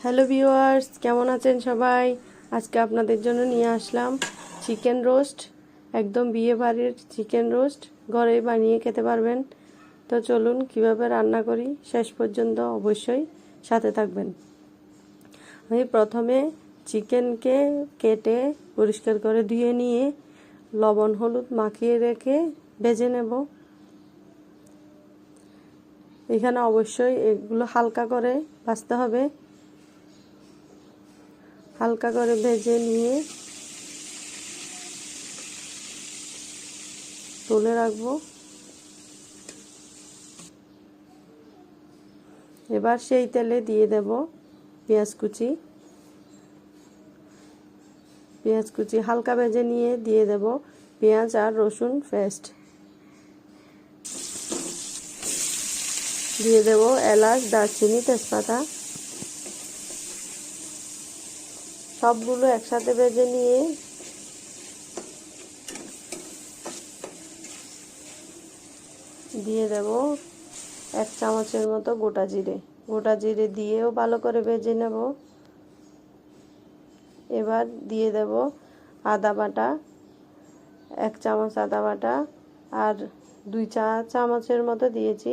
Hello viewers, কেমন আছেন সবাই? আজকে আপনাদের জন্য নিয়ে আসলাম চিকেন রোস্ট। একদম বিয়ে বাড়ির চিকেন রোস্ট ঘরেই বানিয়ে খেতে পারবেন। তো চলুন কিভাবে রান্না করি শেষ পর্যন্ত অবশ্যই সাথে থাকবেন। আমি প্রথমে চিকেনকে কেটে পরিষ্কার করে ধুয়ে নিয়ে লবণ হলুদ মাখিয়ে রেখে ভেজে নেব। এখানে অবশ্যই এগুলো হালকা করে ভাজতে হবে। হালকা করে ভেজে নিয়ে তুলে রাখবো। এবার সেই তেলে দিয়ে দেব পেঁয়াজ কুচি হালকা ভেজে নিয়ে দিয়ে দেব পেঁয়াজ আর রসুন পেস্ট, দিয়ে দেব এলাচ দারচিনি তেজপাতা। সবগুলো একসাথে ভেজে নিয়ে দিয়ে দেব 1 চামচের মতো গোটা জিরে দিয়েও ভালো করে ভেজে নেব। এবার দিয়ে দেব আদা বাটা, 1 চামচ আদা বাটা, আর 2 চা চামচের মতো দিয়েছি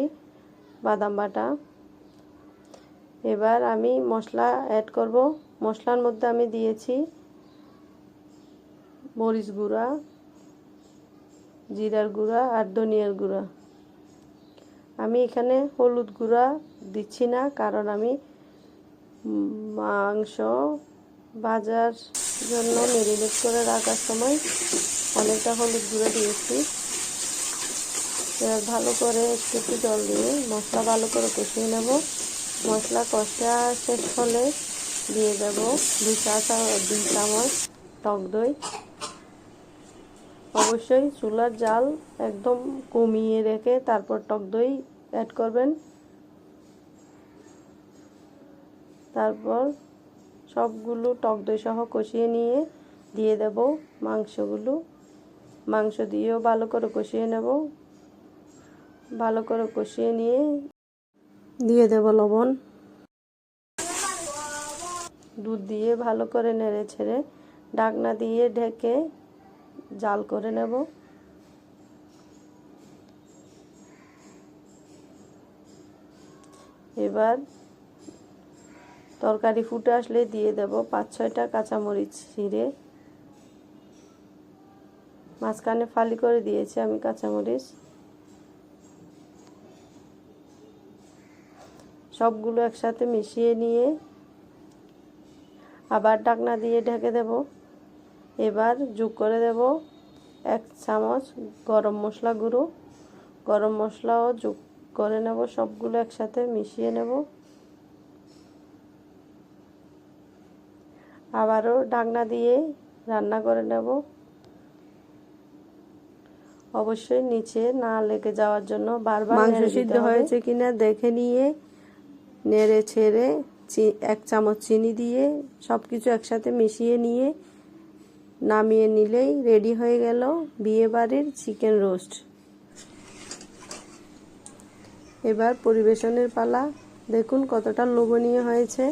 বাদাম বাটা। এবার আমি মশলা অ্যাড করব। মশলার মধ্যে আমি দিয়েছি মরিচ গুঁড়া, জিরার গুঁড়া আর ধনিয়ার গুঁড়া। আমি এখানে হলুদ গুঁড়া দিচ্ছি না, কারণ আমি মাংস ভাজার জন্য ম্যারিনেট করে রাখার সময় অনেকটা হলুদ গুঁড়া দিয়েছি। এবার ভালো করে একটু জল দিয়ে মশলা ভালো করে কষিয়ে নেব। মশলা কষা শেষ হলে দিয়ে দেব 2 চামচ টক দই। অবশ্যই চুলার জাল একদম কমিয়ে রেখে তারপর টক দই অ্যাড করবেন। তারপর সবগুলো টক দই সহ কষিয়ে নিয়ে দিয়ে দেব মাংস দিয়েও ভালো করে কষিয়ে নেব। ভালো করে কষিয়ে নিয়ে দিয়ে দেব লবণ, দুধ দিয়ে ভালো করে নেড়ে ছেড়ে ঢাকনা দিয়ে ঢেকে জাল করে নেব। এবার তরকারি ফুটে আসলে দিয়ে দেব 5-6টা কাঁচামরিচ ছিঁড়ে, মাঝখানে ফালি করে দিয়েছি আমি কাঁচামরিচ। সবগুলো একসাথে মিশিয়ে নিয়ে আবার ঢাকনা দিয়ে ঢেকে দেব। এবার যোগ করে দেব 1 চামচ গরম মশলা গুঁড়ো। গরম মশলাও যোগ করে নেব, সবগুলো একসাথে মিশিয়ে নেব। আবারও ঢাকনা দিয়ে রান্না করে নেব। অবশ্যই নিচে না লেগে যাওয়ার জন্য বারবার মাংস সিদ্ধ হয়েছে কিনা দেখে নিয়ে নেড়ে ছেড়ে 1 চামচ চিনি দিয়ে সবকিছু একসাথে মিশিয়ে নিয়ে নামিয়ে নিলেই রেডি হয়ে গেল বিয়েবাড়ির চিকেন রোস্ট। এবার পরিবেশনের পালা। দেখুন কতটা লোভনীয় হয়েছে।